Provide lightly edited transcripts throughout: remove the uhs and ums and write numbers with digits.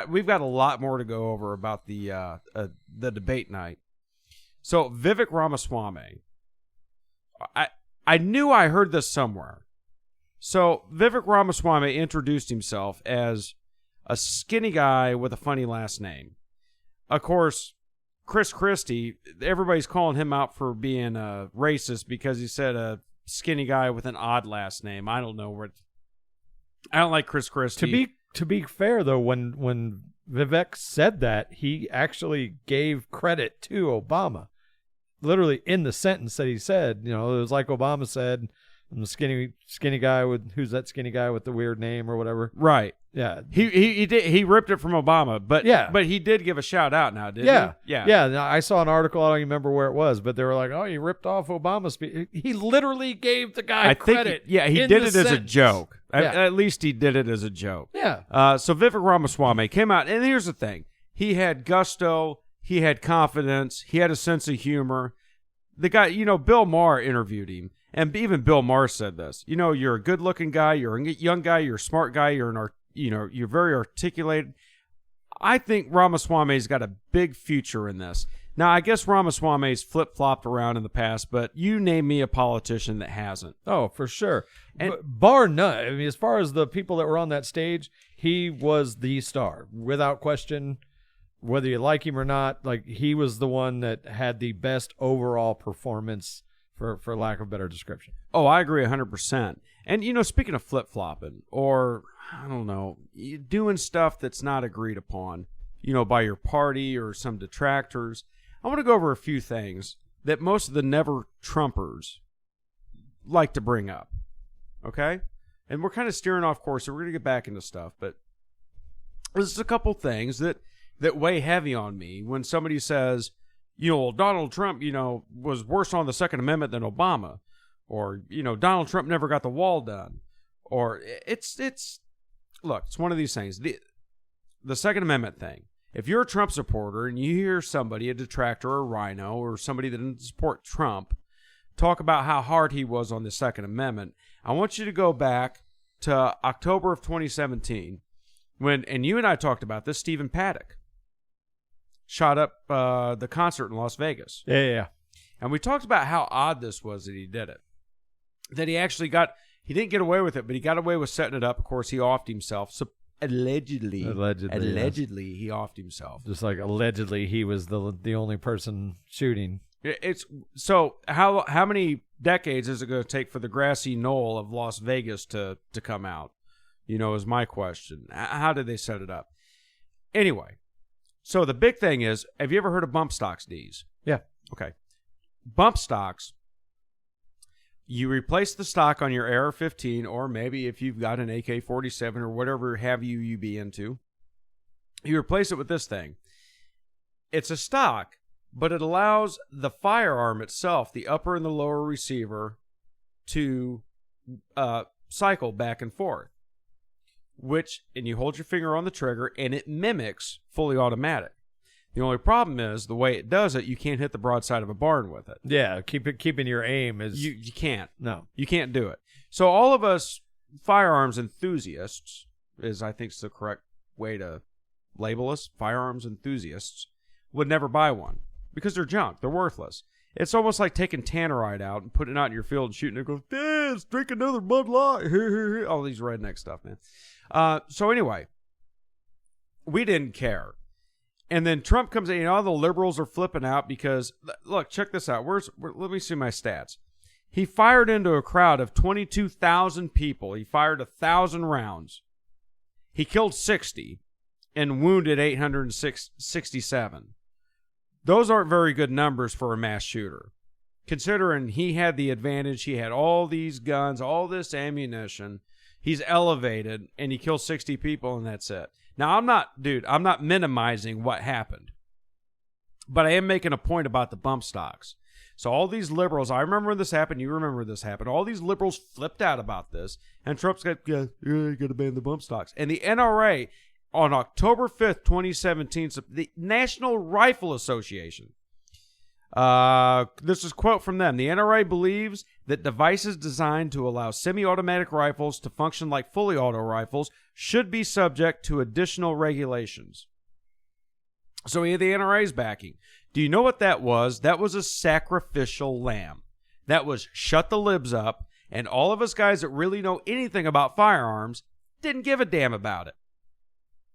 we've got a lot more to go over about the debate night. So Vivek Ramaswamy, I knew I heard this somewhere. So Vivek Ramaswamy introduced himself as a skinny guy with a funny last name. Of course, Chris Christie, everybody's calling him out for being racist because he said a skinny guy with an odd last name. I don't know what. I don't like Chris Christie. To be fair though, when Vivek said that, he actually gave credit to Obama. Literally in the sentence that he said, it was like Obama said, I'm the skinny guy who's that skinny guy with the weird name or whatever. Right. Yeah. He ripped it from Obama, but he did give a shout out now, didn't he? Yeah. Yeah. I saw an article, I don't even remember where it was, but they were like, "Oh, you ripped off Obama's speech." He literally gave the guy credit. He did it as a joke. At least he did it as a joke. Yeah. So Vivek Ramaswamy came out, and here's the thing. He had gusto, he had confidence, he had a sense of humor. The guy, Bill Maher interviewed him. And even Bill Maher said this. You're a good-looking guy. You're a young guy. You're a smart guy. You're very articulated. I think Ramaswamy's got a big future in this. Now, I guess Ramaswamy's flip-flopped around in the past, but you name me a politician that hasn't. Oh, for sure. And bar none. I mean, as far as the people that were on that stage, he was the star, without question. Whether you like him or not, he was the one that had the best overall performance. For lack of a better description. Oh, I agree 100%. And, speaking of flip-flopping, or, I don't know, doing stuff that's not agreed upon, by your party or some detractors, I want to go over a few things that most of the never-Trumpers like to bring up, okay? And we're kind of steering off course, so we're going to get back into stuff, but there's a couple things that weigh heavy on me when somebody says, Donald Trump, was worse on the Second Amendment than Obama. Or, Donald Trump never got the wall done. Or it's one of these things. The Second Amendment thing. If you're a Trump supporter and you hear somebody, a detractor or a rhino, or somebody that doesn't support Trump, talk about how hard he was on the Second Amendment, I want you to go back to October of 2017 and you and I talked about this, Stephen Paddock shot up the concert in Las Vegas. Yeah. And we talked about how odd this was that he did it. That he actually he didn't get away with it, but he got away with setting it up. Of course, he offed himself. So allegedly, he offed himself. Just like allegedly he was the only person shooting. So how many decades is it going to take for the grassy knoll of Las Vegas to come out? Is my question. How did they set it up? Anyway. So the big thing is, have you ever heard of bump stocks, D's? Yeah. Okay. Bump stocks, you replace the stock on your AR-15, or maybe if you've got an AK-47 or whatever have you be into, you replace it with this thing. It's a stock, but it allows the firearm itself, the upper and the lower receiver, to cycle back and forth. And you hold your finger on the trigger, and it mimics fully automatic. The only problem is the way it does it, you can't hit the broadside of a barn with it. Yeah, keeping your aim is... You can't. No. You can't do it. So all of us firearms enthusiasts, is I think is the correct way to label us, firearms enthusiasts, would never buy one because they're junk. They're worthless. It's almost like taking tannerite out and putting it out in your field and shooting it and goes, let's drink another Bud Light. All these redneck stuff, man. So anyway, we didn't care. And then Trump comes in, all the liberals are flipping out because, look, check this out. Let me see my stats. He fired into a crowd of 22,000 people. He fired 1,000 rounds. He killed 60 and wounded 867. Those aren't very good numbers for a mass shooter. Considering he had the advantage, he had all these guns, all this ammunition. He's elevated, and he killed 60 people, and that's it. Now, I'm not minimizing what happened. But I am making a point about the bump stocks. So all these liberals, I remember when this happened, you remember this happened, all these liberals flipped out about this, and Trump's got, you got to ban the bump stocks. And the NRA, on October 5th, 2017, the National Rifle Association, this is a quote from them. The NRA believes that devices designed to allow semi-automatic rifles to function like fully auto rifles should be subject to additional regulations. So he had the NRA's backing. Do you know what that was? That was a sacrificial lamb. That was shut the libs up, and all of us guys that really know anything about firearms didn't give a damn about it.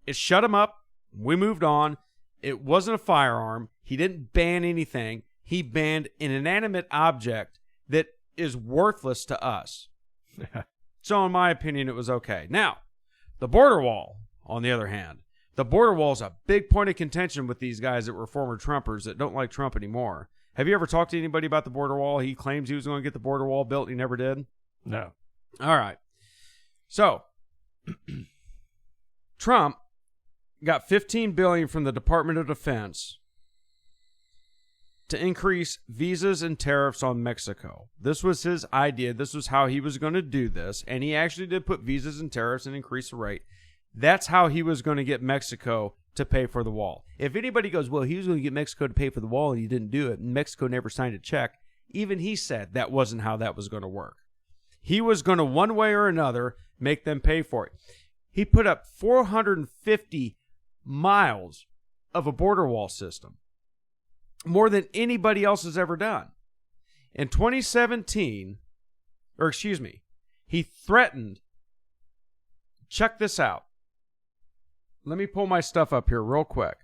It shut him up. We moved on. It wasn't a firearm. He didn't ban anything. He banned an inanimate object that is worthless to us. So in my opinion, it was okay. Now, the border wall, on the other hand, the border wall is a big point of contention with these guys that were former Trumpers that don't like Trump anymore. Have you ever talked to anybody about the border wall? He claims he was going to get the border wall built. He never did. No. All right. So Trump got $15 billion from the Department of Defense to increase visas and tariffs on Mexico. This was his idea. This was how he was going to do this. And he actually did put visas and tariffs and increase the rate. That's how he was going to get Mexico to pay for the wall. If anybody goes, well, he was going to get Mexico to pay for the wall and he didn't do it, and Mexico never signed a check, even he said that wasn't how that was going to work. He was going to, one way or another, make them pay for it. He put up 450 miles of a border wall system, more than anybody else has ever done. In 2017, he threatened, check this out. Let me pull my stuff up here real quick.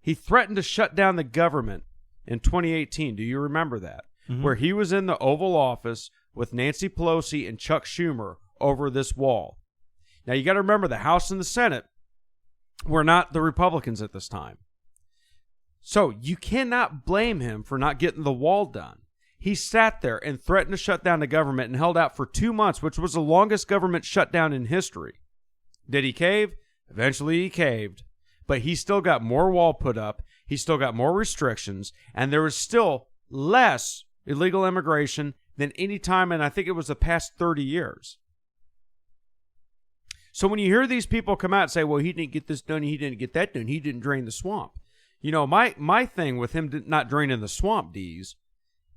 He threatened to shut down the government in 2018. Do you remember that? Mm-hmm. Where he was in the Oval Office with Nancy Pelosi and Chuck Schumer over this wall. Now, you got to remember, the House and the Senate were not the Republicans at this time. So you cannot blame him for not getting the wall done. He sat there and threatened to shut down the government and held out for 2 months, which was the longest government shutdown in history. Did he cave? Eventually he caved. But he still got more wall put up. He still got more restrictions. And there was still less illegal immigration than any time in, I think it was the past 30 years. So when you hear these people come out and say, well, he didn't get this done, he didn't get that done, he didn't drain the swamp. You know, my thing with him not draining the swamp, Dees,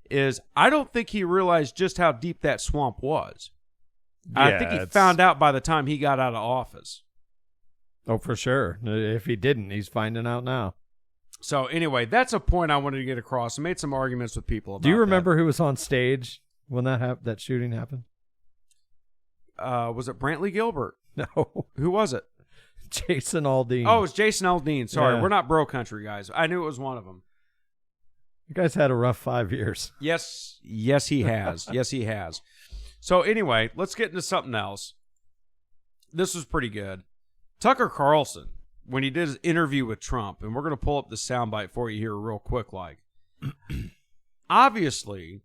is I don't think he realized just how deep that swamp was. Yeah, I think he found out by the time he got out of office. Oh, for sure. If he didn't, he's finding out now. So anyway, that's a point I wanted to get across. I made some arguments with people about that. Do you remember who was on stage when that shooting happened? Was it Brantley Gilbert? No. Who was it? Jason Aldean. Oh, it was Jason Aldean. Sorry, Yeah. We're not bro country guys. I knew it was one of them. You guys had a rough 5 years. Yes, he has. Yes, he has. So anyway, let's get into something else. This was pretty good. Tucker Carlson, when he did his interview with Trump, and we're going to pull up the soundbite for you here real quick, obviously,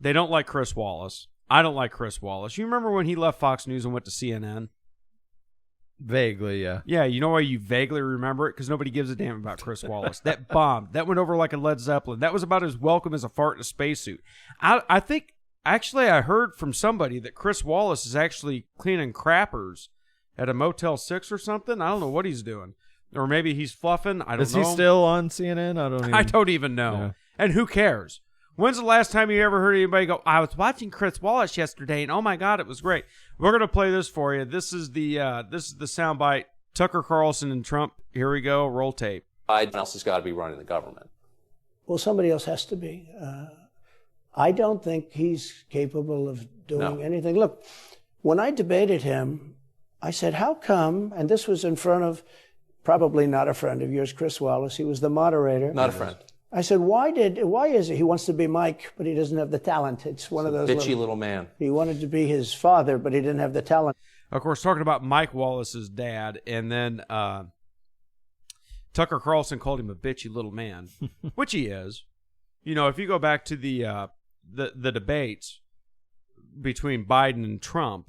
they don't like Chris Wallace. I don't like Chris Wallace. You remember when he left Fox News and went to CNN? Vaguely, yeah. Yeah, you know why you vaguely remember it? Because nobody gives a damn about Chris Wallace. That bombed. That went over like a Led Zeppelin. That was about as welcome as a fart in a spacesuit. I think, actually, I heard from somebody that Chris Wallace is actually cleaning crappers at a Motel 6 or something. I don't know what he's doing. Or maybe he's fluffing. I don't know. Is he still on CNN? I don't even know. Yeah. And who cares? When's the last time you ever heard anybody go, I was watching Chris Wallace yesterday, and oh my God, it was great. We're going to play this for you. This is the soundbite. Tucker Carlson and Trump. Here we go. Roll tape. Biden else has got to be running the government. Well, somebody else has to be. I don't think he's capable of doing anything. Look, when I debated him, I said, how come, and this was in front of probably not a friend of yours, Chris Wallace. He was the moderator. Not a friend. I said, why is it he wants to be Mike, but he doesn't have the talent? It's one of those bitchy little man. He wanted to be his father, but he didn't have the talent. Of course, talking about Mike Wallace's dad, and then Tucker Carlson called him a bitchy little man, which he is. You know, if you go back to the debates between Biden and Trump,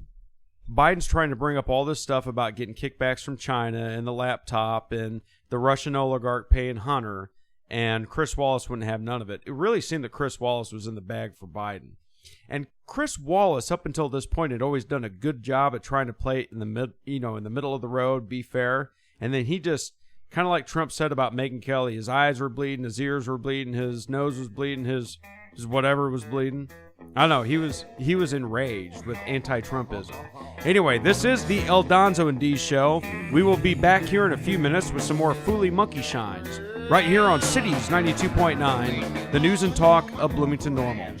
Biden's trying to bring up all this stuff about getting kickbacks from China and the laptop and the Russian oligarch paying Hunter. And Chris Wallace wouldn't have none of it. It really seemed that Chris Wallace was in the bag for Biden. And Chris Wallace, up until this point, had always done a good job at trying to play it in the middle of the road, be fair. And then he just, kind of like Trump said about Megyn Kelly, his eyes were bleeding, his ears were bleeding, his nose was bleeding, his whatever was bleeding. I know he was enraged with anti-Trumpism. Anyway, this is the El Donzo and D's show. We will be back here in a few minutes with some more Fooly Monkey Shines right here on Cities 92.9, the news and talk of Bloomington Normal.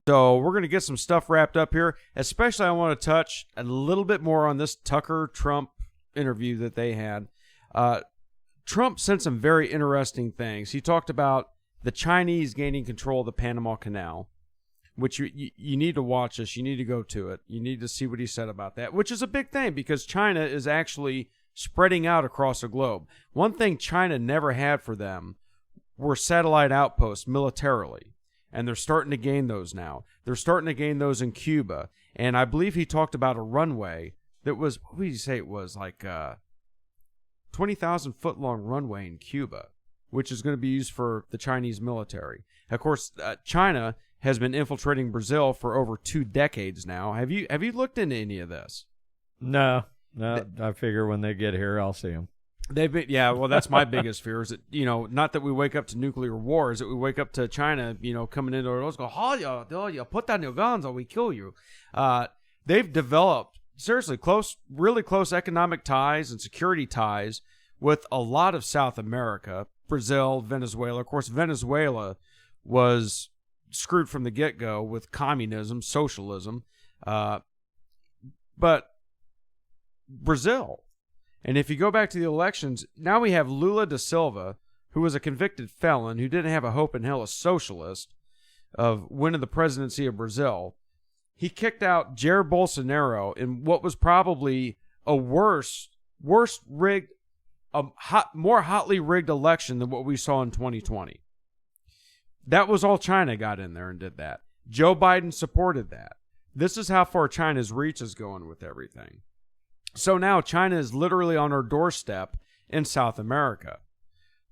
So we're going to get some stuff wrapped up here. Especially, I want to touch a little bit more on this Tucker-Trump interview that they had. Trump said some very interesting things. He talked about the Chinese gaining control of the Panama Canal, which you need to watch this. You need to go to it. You need to see what he said about that, which is a big thing because China is actually spreading out across the globe. One thing China never had for them were satellite outposts militarily, and they're starting to gain those now. They're starting to gain those in Cuba, and I believe he talked about a runway that was, what did he say it was, like 20,000 foot long runway in Cuba, which is going to be used for the Chinese military. Of course, China has been infiltrating Brazil for over 2 decades now. Have you looked into any of this? No. I figure when they get here, I'll see them. They've been, yeah. Well, that's my biggest fear is that not that we wake up to nuclear war, is that we wake up to China, coming into our doors, go, oh, you put down your guns or we kill you. They've developed seriously really close economic ties and security ties with a lot of South America, Brazil, Venezuela. Of course, Venezuela was screwed from the get-go with communism, socialism, but Brazil. And if you go back to the elections, now we have Lula da Silva, who was a convicted felon, who didn't have a hope in hell, a socialist, of winning the presidency of Brazil. He kicked out Jair Bolsonaro in what was probably a worse rigged, more hotly rigged election than what we saw in 2020. That was all China got in there and did that. Joe Biden supported that. This is how far China's reach is going with everything. So now China is literally on our doorstep in South America.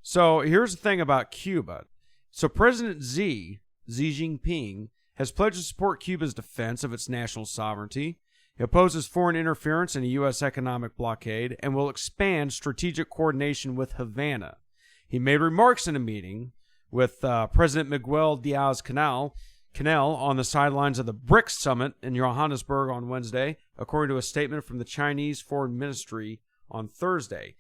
So here's the thing about Cuba. So President Xi Jinping, has pledged to support Cuba's defense of its national sovereignty. He opposes foreign interference in a U.S. economic blockade and will expand strategic coordination with Havana. He made remarks in a meeting with President Miguel Diaz-Canel on the sidelines of the BRICS summit in Johannesburg on Wednesday, according to a statement from the Chinese Foreign Ministry on Thursday.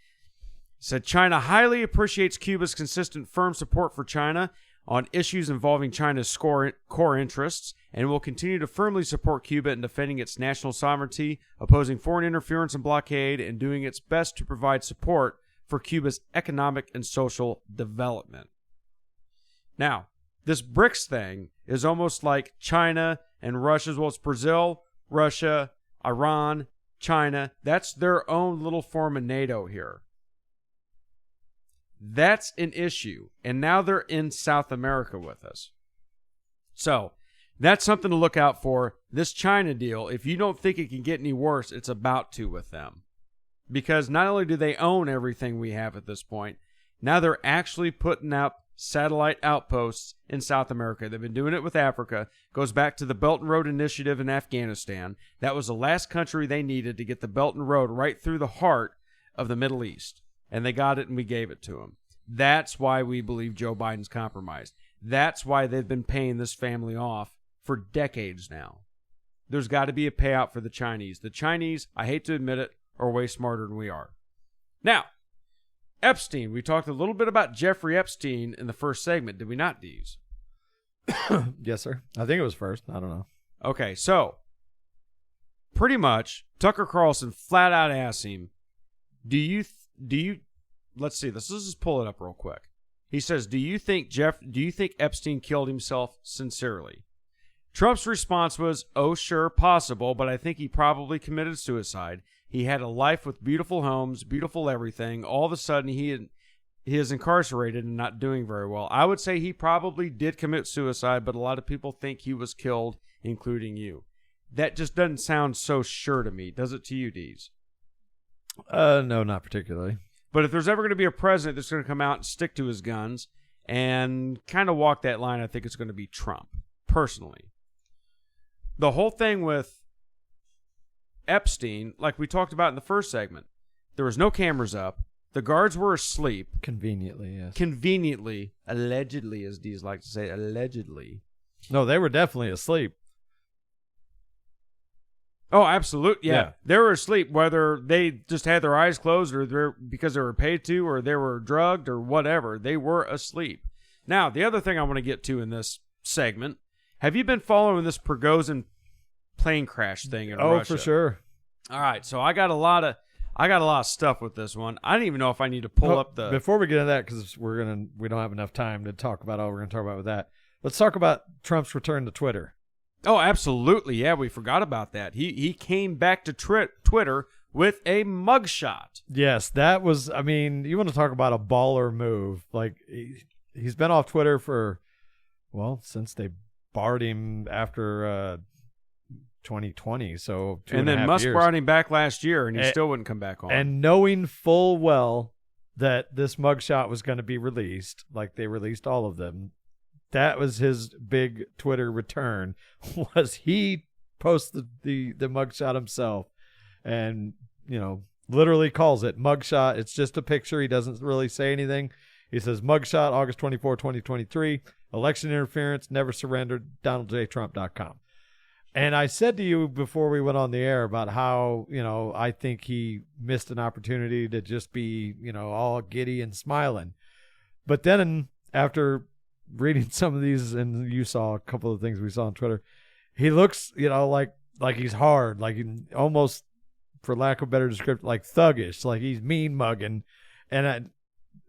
He said China highly appreciates Cuba's consistent firm support for China on issues involving China's core interests and will continue to firmly support Cuba in defending its national sovereignty, opposing foreign interference and blockade, and doing its best to provide support for Cuba's economic and social development. Now, this BRICS thing is almost like China and Russia, as well as Brazil, Russia, Iran, China. That's their own little form of NATO here. That's an issue. And now they're in South America with us. So, that's something to look out for. This China deal, if you don't think it can get any worse, it's about to with them. Because not only do they own everything we have at this point, now they're actually putting up satellite outposts in South America. They've been doing it with Africa. Goes back to the Belt and Road Initiative in Afghanistan. That was the last country they needed to get the Belt and Road right through the heart of the Middle East. And they got it and we gave it to them. That's why we believe Joe Biden's compromised. That's why they've been paying this family off for decades now. There's got to be a payout for the Chinese. The Chinese, I hate to admit it, are way smarter than we are. Now, Epstein. We talked a little bit about Jeffrey Epstein in the first segment, did we not, Dees? Yes, sir. I think it was first. I don't know. Okay, so pretty much Tucker Carlson flat out asked him, do you let's see this. Let's just pull it up real quick. He says, do you think Epstein killed himself sincerely? Trump's response was, oh, sure, possible, but I think he probably committed suicide. He had a life with beautiful homes, beautiful everything. All of a sudden, he is incarcerated and not doing very well. I would say he probably did commit suicide, but a lot of people think he was killed, including you. That just doesn't sound so sure to me. Does it to you, Dees? No, not particularly. But if there's ever going to be a president that's going to come out and stick to his guns and kind of walk that line, I think it's going to be Trump, personally. The whole thing with Epstein, like we talked about in the first segment, there was no cameras up. The guards were asleep. Conveniently, yes. Conveniently, allegedly, as Dees like to say, allegedly. No, they were definitely asleep. Oh, absolutely. Yeah. Yeah. They were asleep, whether they just had their eyes closed or because they were paid to or they were drugged or whatever. They were asleep. Now, the other thing I want to get to in this segment, have you been following this Prigozhin plane crash thing in Russia? Oh, for sure. All right. So I got a lot of stuff with this one. I don't even know if I need to pull up the Before we get into that, because we don't have enough time to talk about all we're going to talk about with that. Let's talk about Trump's return to Twitter. Oh, absolutely. Yeah, we forgot about that. He came back to Twitter with a mugshot. Yes, that was, I mean, you want to talk about a baller move. Like, he's been off Twitter for, well, since they barred him after 2020, so 2.5 years. And then Musk brought him back last year, and he still wouldn't come back on. And knowing full well that this mugshot was going to be released, like they released all of them, that was his big Twitter return, was he posted the mugshot himself and, literally calls it mugshot. It's just a picture. He doesn't really say anything. He says mugshot, August 24, 2023, election interference, never surrendered, DonaldJTrump.com. And I said to you before we went on the air about how, I think he missed an opportunity to just be, all giddy and smiling. But then after reading some of these, and you saw a couple of things we saw on Twitter, he looks, like he's hard, like almost, for lack of a better description, like thuggish, like he's mean mugging, and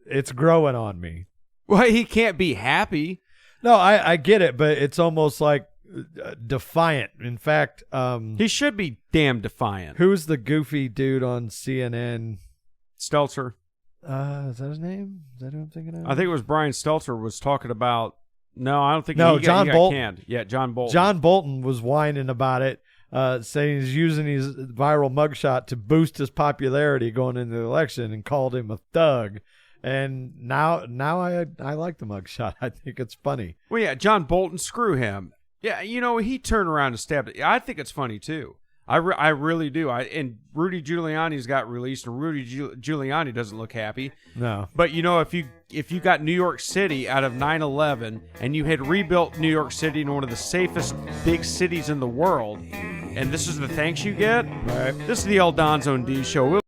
it's growing on me. Well, he can't be happy. No, I get it, but it's almost like defiant. In fact, he should be damn defiant. Who's the goofy dude on CNN? Stelter. Is that his name? Is that who I'm thinking of? I think it was Brian Stelter was talking about. No, I don't think. No, he John got Bolton. canned. Yeah, John Bolton. John Bolton was whining about it, saying he's using his viral mugshot to boost his popularity going into the election, and called him a thug. And now I like the mugshot. I think it's funny. Well, yeah, John Bolton, screw him. Yeah, he turned around and stabbed it. I think it's funny too. I really do. And Rudy Giuliani's got released, and Rudy Giuliani doesn't look happy. No. But if you got New York City out of 9/11, and you had rebuilt New York City in one of the safest big cities in the world, and this is the thanks you get. Right. This is the El Donzo and D Show. We'll